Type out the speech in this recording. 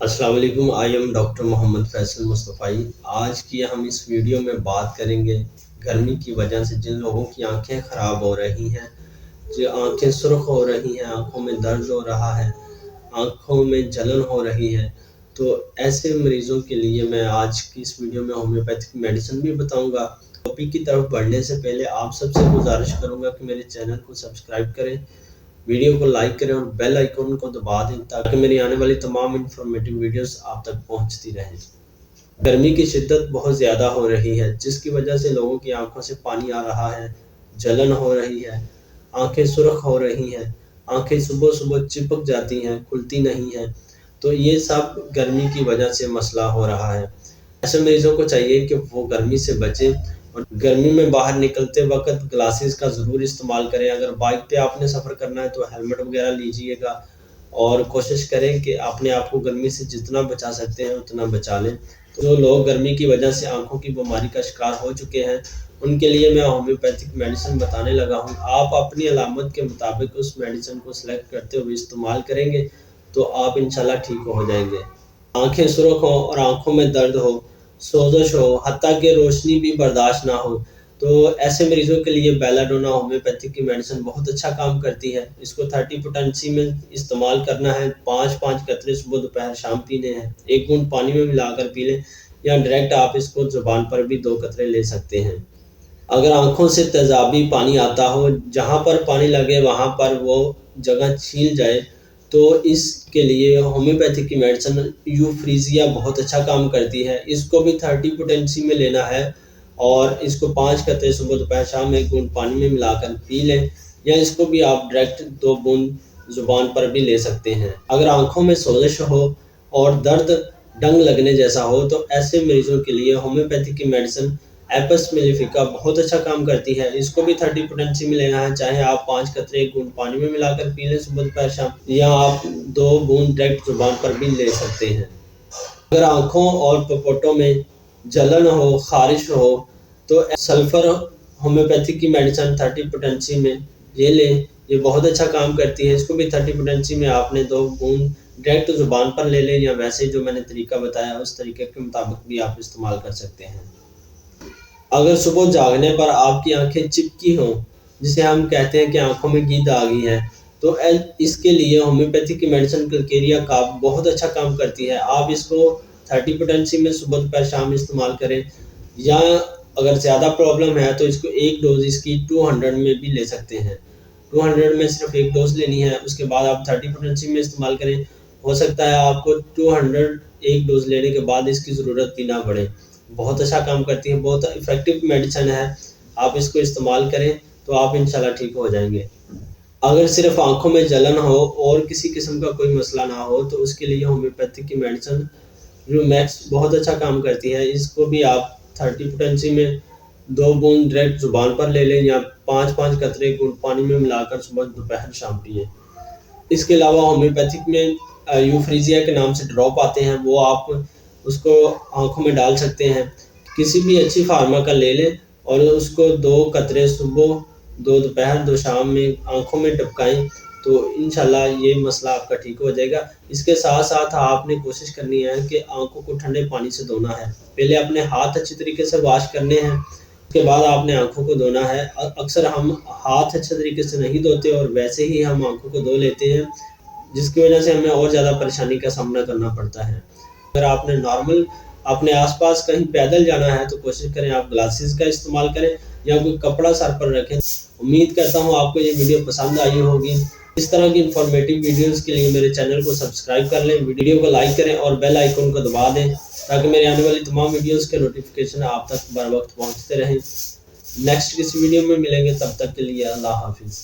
अस्सलाम वालेकुम। I am doctor Mohammad Faisal Mustafai. आज की हम इस वीडियो में बात करेंगे गर्मी की वजह से जिन लोगों की आंखें ख़राब हो रही हैं, जो आंखें सुर्ख हो रही हैं, आंखों में दर्द हो रहा है, आंखों में जलन हो रही है, तो ऐसे मरीज़ों के लिए मैं आज की इस वीडियो में होम्योपैथिक मेडिसिन भी बताऊंगा। टॉपिक की तरफ बढ़ने से पहले आप सबसे गुजारिश करूंगा कि मेरे चैनल को सब्सक्राइब करें, वीडियो को लाइक करें और बेल आइकन को दबा दें ताकि मेरी आने वाली तमाम इन्फॉर्मेटिव वीडियोस आप तक पहुंचती रहें। गर्मी की शिद्दत बहुत ज़्यादा हो रही है, जिसकी वजह से लोगों की आंखों से पानी आ रहा है, जलन हो रही है, आंखें सुर्ख हो रही हैं, आंखें सुबह सुबह चिपक जाती हैं, खुलती नहीं हैं। तो ये सब गर्मी की वजह से मसला हो रहा है। ऐसे मरीजों को चाहिए कि वो गर्मी से बचें और गर्मी में बाहर निकलते वक्त ग्लासेस का ज़रूर इस्तेमाल करें। अगर बाइक पे आपने सफ़र करना है तो हेलमेट वगैरह लीजिएगा और कोशिश करें कि अपने आप को गर्मी से जितना बचा सकते हैं उतना बचा लें। तो जो लोग गर्मी की वजह से आंखों की बीमारी का शिकार हो चुके हैं, उनके लिए मैं होम्योपैथिक मेडिसिन बताने लगा हूँ। आप अपनी अलामत के मुताबिक उस मेडिसिन को सिलेक्ट करते हुए इस्तेमाल करेंगे तो आप इंशाल्लाह ठीक हो जाएंगे। आंखें सुर्ख हो और आंखों में दर्द हो, सोजश हो, हत्ता कि रोशनी भी बर्दाश्त ना हो, तो ऐसे मरीजों के लिए बेलाडोना होम्योपैथिक की मेडिसिन बहुत अच्छा काम करती है। इसको 30 पोटेंसी में इस्तेमाल करना है। 5-5 कतरे सुबह दोपहर शाम पीने हैं। 1 बूंद पानी में मिलाकर पी लें या डायरेक्ट आप इसको ज़ुबान पर भी 2 कतरे ले सकते हैं। अगर आंखों से तेजाबी पानी आता हो, जहाँ पर पानी लगे वहाँ पर वो जगह छील जाए, तो इसके लिए होम्योपैथिक की मेडिसिन यूफ्रीजिया बहुत अच्छा काम करती है। इसको भी 30 पोटेंसी में लेना है और इसको 5 कतरे सुबह दोपहर शाम 1 बूंद पानी में मिलाकर पी लें या इसको भी आप डायरेक्ट 2 बूंद ज़ुबान पर भी ले सकते हैं। अगर आंखों में सोजिश हो और दर्द डंग लगने जैसा हो, तो ऐसे मरीजों के लिए होम्योपैथिक की मेडिसिन एपस मेलिफिका बहुत अच्छा काम करती है। इसको भी 30 पोटेंसी में लेना है। चाहे आप 5 कतरे 1 बूंद पानी में मिलाकर पी लें सुबह दोपहर शाम या आप 2 बूंद डायरेक्ट ज़ुबान पर भी ले सकते हैं। अगर आँखों और पपोटों में जलन हो, ख़ारिश हो, तो सल्फ़र होम्योपैथिक की मेडिसिन 30 पोटेंसी में ये लें, ये बहुत अच्छा काम करती है। इसको भी 30 पोटेंसी में आपने 2 बूंद डायरेक्ट ज़ुबान पर ले लें या वैसे जो मैंने तरीका बताया उस तरीके के मुताबिक भी आप इस्तेमाल कर सकते हैं। अगर सुबह जागने पर आपकी आंखें चिपकी हों, जिसे हम कहते हैं कि आंखों में गिद्ध आ गई है, तो इसके लिए होम्योपैथिक की मेडिसिन कलकेरिया काब बहुत अच्छा काम करती है। आप इसको 30 पोटेंसी में सुबह दोपहर शाम इस्तेमाल करें या अगर ज़्यादा प्रॉब्लम है तो इसको एक डोज इसकी 200 में भी ले सकते हैं। 200 में सिर्फ एक डोज लेनी है, उसके बाद आप 30 पोटेंसी में इस्तेमाल करें। हो सकता है आपको 200 एक डोज लेने के बाद इसकी ज़रूरत भी ना पड़े। बहुत अच्छा काम करती है, बहुत इफ़ेक्टिव मेडिसिन है। आप इसको इस्तेमाल करें तो आप इंशाल्लाह ठीक हो जाएंगे। अगर सिर्फ आंखों में जलन हो और किसी किस्म का कोई मसला ना हो, तो उसके लिए होम्योपैथिक की मेडिसिन रूमैक्स बहुत अच्छा काम करती है। इसको भी आप 30 पोटेंसी में 2 बूंद डायरेक्ट ज़ुबान पर ले लें या 5-5 कतरे गुड़ पानी में मिलाकर सुबह दोपहर शाम पिएँ। इसके अलावा होम्योपैथिक में यूफ्रीजिया के नाम से ड्रॉप आते हैं, वो आप उसको आँखों में डाल सकते हैं। किसी भी अच्छी फार्मा का ले लें और उसको 2 कतरे सुबह, 2 दोपहर, 2 शाम में आँखों में टपकाएँ, तो इंशाल्लाह ये मसला आपका ठीक हो जाएगा। इसके साथ-साथ आपने कोशिश करनी है कि आँखों को ठंडे पानी से धोना है। पहले अपने हाथ अच्छी तरीके से वॉश करने हैं, उसके बाद आपने आँखों को धोना है। अक्सर हम हाथ अच्छे तरीके से नहीं धोते और वैसे ही हम आँखों को धो लेते हैं, जिसकी वजह से हमें और ज़्यादा परेशानी का सामना करना पड़ता है। अगर आपने नॉर्मल अपने आस-पास कहीं पैदल जाना है तो कोशिश करें आप ग्लासेस का इस्तेमाल करें या कोई कपड़ा सर पर रखें। उम्मीद करता हूँ आपको ये वीडियो पसंद आई होगी। इस तरह की इन्फॉर्मेटिव वीडियोज़ के लिए मेरे चैनल को सब्सक्राइब कर लें, वीडियो को लाइक करें और बेल आइकन को दबा दें ताकि मेरे आने वाली तमाम वीडियोज़ के नोटिफिकेशन आप तक बर वक्त पहुँचते रहें। नेक्स्ट किसी वीडियो में मिलेंगे, तब तक के लिए अल्लाह हाफ़िज़।